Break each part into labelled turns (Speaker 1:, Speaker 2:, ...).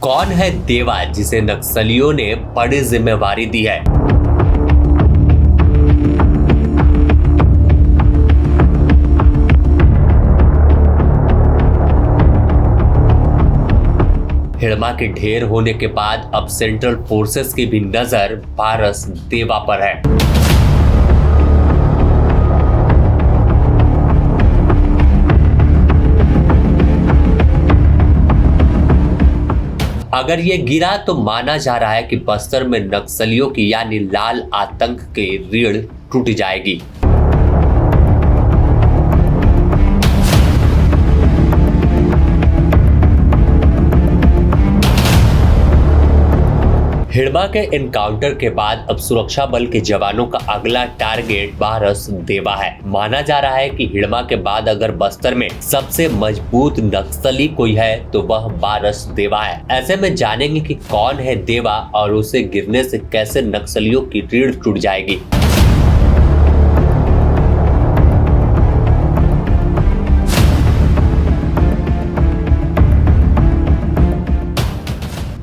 Speaker 1: कौन है देवा जिसे नक्सलियों ने बड़ी जिम्मेवारी दी है? हिड़मा के ढेर होने के बाद अब सेंट्रल फोर्सेस की भी नजर पारस देवा पर है। अगर ये गिरा तो माना जा रहा है कि बस्तर में नक्सलियों की यानी लाल आतंक की रीढ़ टूट जाएगी। हिड़मा के एनकाउंटर के बाद अब सुरक्षा बल के जवानों का अगला टारगेट पारस देवा है। माना जा रहा है कि हिड़मा के बाद अगर बस्तर में सबसे मजबूत नक्सली कोई है तो वह पारस देवा है। ऐसे में जानेंगे कि कौन है देवा और उसे गिरने से कैसे नक्सलियों की रीढ़ टूट जाएगी।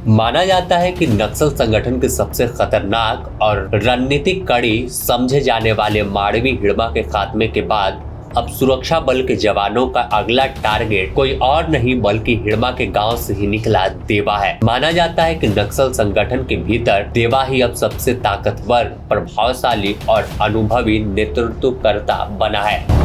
Speaker 1: माना जाता है कि नक्सल संगठन के सबसे खतरनाक और रणनीतिक कड़ी समझे जाने वाले माड़वी हिड़मा के खात्मे के बाद अब सुरक्षा बल के जवानों का अगला टारगेट कोई और नहीं बल्कि हिड़मा के गांव से ही निकला देवा है। माना जाता है कि नक्सल संगठन के भीतर देवा ही अब सबसे ताकतवर, प्रभावशाली और अनुभवी नेतृत्वकर्ता बना है।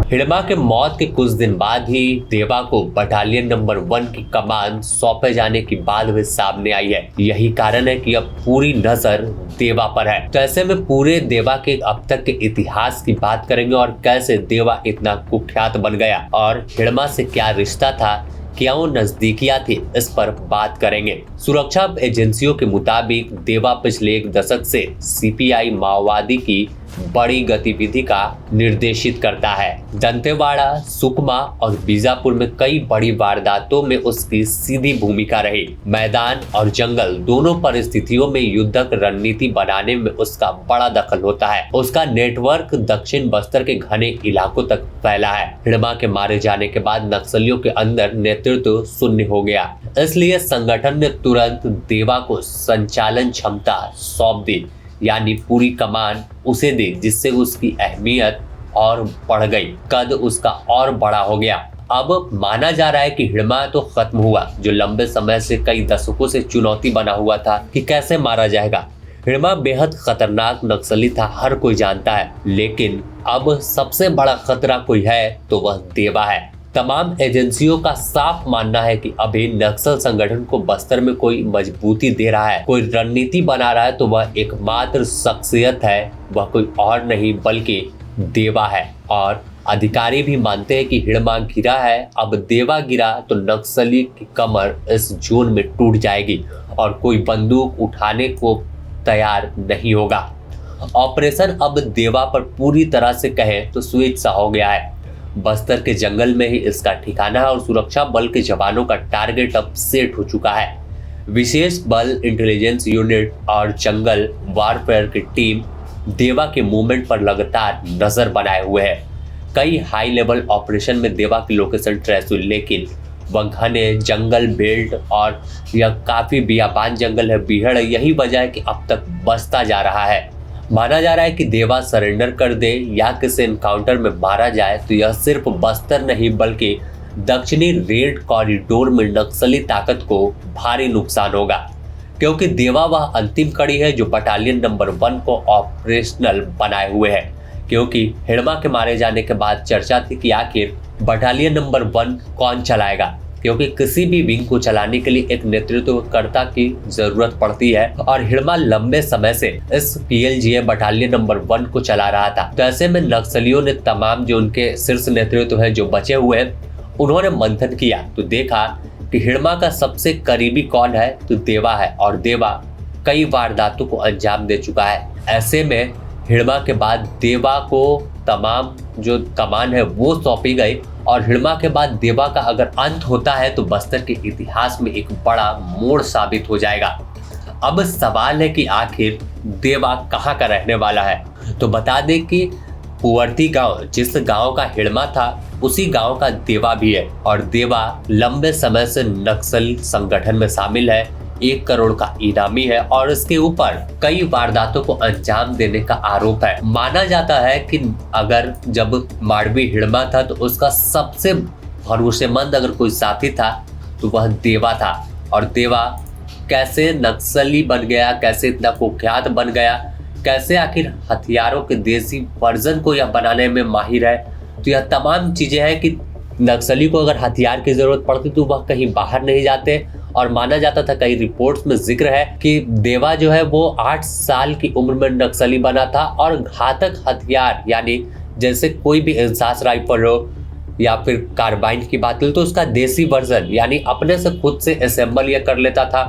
Speaker 1: हिड़मा के मौत के कुछ दिन बाद ही देवा को बटालियन नंबर 1 की कमान सौंपे जाने की बात भी सामने आई है। यही कारण है कि अब पूरी नजर देवा पर है। तो ऐसे में पूरे देवा के अब तक के इतिहास की बात करेंगे और कैसे देवा इतना कुख्यात बन गया और हिड़मा से क्या रिश्ता था, क्यों नजदीकियां थी, इस पर बात करेंगे। सुरक्षा एजेंसियों के मुताबिक देवा पिछले एक दशक से सीपीआई माओवादी की बड़ी गतिविधि का निर्देशित करता है। दंतेवाड़ा, सुकमा और बीजापुर में कई बड़ी वारदातों में उसकी सीधी भूमिका रही। मैदान और जंगल दोनों परिस्थितियों में युद्धक रणनीति बनाने में उसका बड़ा दखल होता है। उसका नेटवर्क दक्षिण बस्तर के घने इलाकों तक फैला है। हिड़मा के मारे जाने के बाद नक्सलियों के अंदर नेतृत्व शून्य हो गया, इसलिए संगठन ने तुरंत देवा को संचालन क्षमता सौंप दी, यानी पूरी कमान उसे दी, जिससे उसकी अहमियत और बढ़ गई, कद उसका और बड़ा हो गया। अब माना जा रहा है कि हिड़मा तो खत्म हुआ, जो लंबे समय से कई दशकों से चुनौती बना हुआ था कि कैसे मारा जाएगा। हिड़मा बेहद खतरनाक नक्सली था, हर कोई जानता है, लेकिन अब सबसे बड़ा खतरा कोई है तो वह देवा है। तमाम एजेंसियों का साफ मानना है कि अभी नक्सल संगठन को बस्तर में कोई मजबूती दे रहा है, कोई रणनीति बना रहा है तो वह एकमात्र शख्सियत है, वह कोई और नहीं बल्कि देवा है। और अधिकारी भी मानते हैं कि हिड़मा गिरा है, अब देवा गिरा तो नक्सली की कमर इस जोन में टूट जाएगी और कोई बंदूक उठाने को तैयार नहीं होगा। ऑपरेशन अब देवा पर पूरी तरह से कहें तो स्विच सा हो गया है। बस्तर के जंगल में ही इसका ठिकाना है और सुरक्षा बल के जवानों का टारगेट अब सेट हो चुका है। विशेष बल, इंटेलिजेंस यूनिट और जंगल वारफेयर की टीम देवा के मूवमेंट पर लगातार नजर बनाए हुए है। कई हाई लेवल ऑपरेशन में देवा की लोकेशन ट्रेस हुई, लेकिन वह घने जंगल बेल्ट और यह काफी बियाबान जंगल है, बीहड़ है, यही वजह है कि अब तक बसता जा रहा है। माना जा रहा है कि देवा सरेंडर कर दे या किसी एनकाउंटर में मारा जाए तो यह सिर्फ बस्तर नहीं बल्कि दक्षिणी रेड कॉरिडोर में नक्सली ताकत को भारी नुकसान होगा, क्योंकि देवा वह अंतिम कड़ी है जो बटालियन नंबर 1 को ऑपरेशनल बनाए हुए है। क्योंकि हिड़मा के मारे जाने के बाद चर्चा थी कि आखिर बटालियन नंबर 1 कौन चलाएगा, क्योंकि किसी भी विंग को चलाने के लिए एक नेतृत्वकर्ता की जरूरत पड़ती है और हिड़मा लंबे समय से इस पीएलजीए बटालियन नंबर 1 को चला रहा था। तो ऐसे में नक्सलियों ने तमाम जो उनके शीर्ष नेतृत्व है जो बचे हुए हैं, उन्होंने मंथन किया तो देखा कि हिड़मा का सबसे करीबी कौन है तो देवा है और देवा कई वारदातों को अंजाम दे चुका है। ऐसे में हिड़मा के बाद देवा को तमाम जो कमान है वो सौंपी गई और हिड़मा के बाद देवा का अगर अंत होता है तो बस्तर के इतिहास में एक बड़ा मोड़ साबित हो जाएगा। अब सवाल है कि आखिर देवा कहाँ का रहने वाला है। तो बता दें कि पुवर्ती गांव, जिस गांव का हिड़मा था, उसी गांव का देवा भी है। और देवा लंबे समय से नक्सल संगठन में शामिल है, 1 करोड़ का इनामी है और इसके ऊपर कई वारदातों को अंजाम देने का आरोप है। माना जाता है कि अगर जब माड़वी हिड़मा था तो उसका सबसे भरोसेमंद अगर कोई साथी था तो वह देवा था। और देवा कैसे नक्सली बन गया, कैसे इतना कुख्यात बन गया, कैसे आखिर हथियारों के देसी वर्जन को यह बनाने में माहिर है, तो यह तमाम चीजें हैं कि नक्सली को अगर हथियार की जरूरत पड़ती तो वह कहीं बाहर नहीं जाते। और माना जाता था, कई रिपोर्ट्स में जिक्र है कि देवा जो है वो 8 साल की उम्र में नक्सली बना था और घातक हथियार, यानी जैसे कोई भी इंसास राइफल हो या फिर कार्बाइन की बात करें तो उसका देसी वर्जन यानी अपने से खुद से असेंबल यह कर लेता था।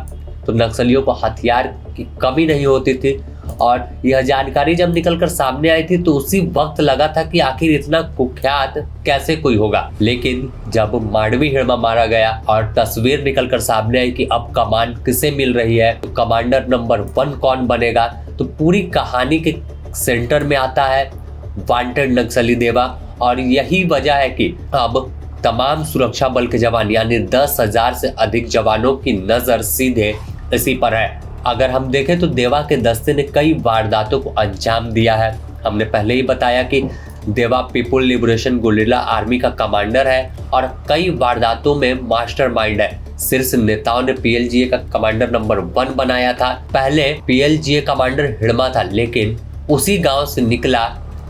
Speaker 1: तो नक्सलियों को हथियार की कमी नहीं होती थी। और यह जानकारी जब निकलकर सामने आई थी तो उसी वक्त लगा था कि आखिर इतना कुख्यात कैसे कोई होगा। लेकिन जब माड़वी हिड़मा मारा गया और तस्वीर निकलकर सामने आई कि अब कमान किसे मिल रही है, तो कमांडर नंबर 1 कौन बनेगा, तो पूरी कहानी के सेंटर में आता है वांटेड नक्सली देवा। और यही वजह है कि अब तमाम सुरक्षा बल के जवान यानी 10,000 से अधिक जवानों की नजर सीधे इसी पर है। अगर हम देखें तो देवा के दस्ते ने कई वारदातों को अंजाम दिया है। हमने पहले ही बताया कि देवा पीपुल लिबरेशन गुरिल्ला आर्मी का कमांडर है और कई वारदातों में मास्टरमाइंड है। शीर्ष नेताओं ने पीएलजीए का कमांडर नंबर 1 बनाया था। पहले पीएलजीए कमांडर हिड़मा था, लेकिन उसी गांव से निकला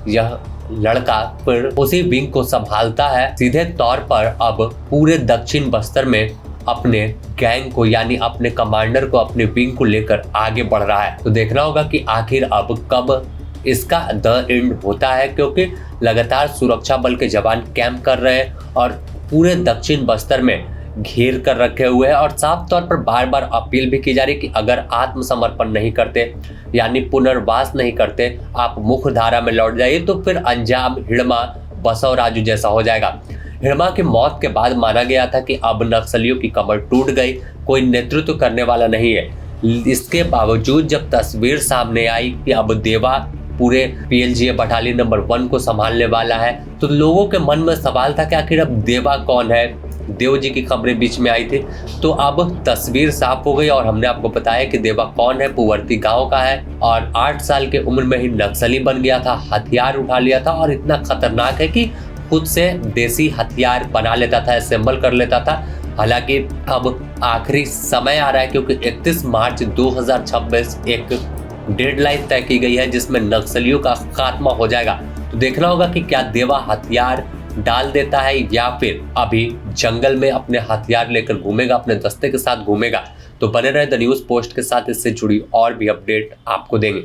Speaker 1: यह लड़का फिर उसी विंग को संभालता है। सीधे तौर पर अब पूरे दक्षिण बस्तर में अपने गैंग को यानी अपने कमांडर को, अपने विंग को लेकर आगे बढ़ रहा है। तो देखना होगा कि आखिर अब कब इसका द एंड होता है, क्योंकि लगातार सुरक्षा बल के जवान कैंप कर रहे हैं और पूरे दक्षिण बस्तर में घेर कर रखे हुए हैं। और साफ तौर पर बार बार अपील भी की जा रही है कि अगर आत्मसमर्पण नहीं करते यानी पुनर्वास नहीं करते, आप मुख्य धारा में लौट जाइए, तो फिर अंजाम हिड़मा बसव राजू जैसा हो जाएगा। हिड़मा की मौत के बाद माना गया था कि अब नक्सलियों की कमर टूट गई, कोई नेतृत्व करने वाला नहीं है। इसके बावजूद जब तस्वीर सामने आई कि अब देवा पूरे पीएलजीए बटालियन नंबर 1 को संभालने वाला है, तो लोगों के मन में सवाल था कि आखिर अब देवा कौन है। देव जी की खबरें बीच में आई थी, तो अब तस्वीर साफ हो गई और हमने आपको बताया कि देवा कौन है, पुवर्ती गांव का है और 8 साल के उम्र में ही नक्सली बन गया था, हथियार उठा लिया था और इतना खतरनाक है कि खुद से देसी हथियार बना लेता था, असेंबल कर लेता था। हालांकि अब आखिरी समय आ रहा है, क्योंकि 31 मार्च 2026 एक डेडलाइन तय की गई है जिसमें नक्सलियों का खात्मा हो जाएगा। तो देखना होगा कि क्या देवा हथियार डाल देता है या फिर अभी जंगल में अपने हथियार लेकर घूमेगा, अपने दस्ते के साथ घूमेगा। तो बने रहे द न्यूज़ पोस्ट के साथ, इससे जुड़ी और भी अपडेट आपको देंगे।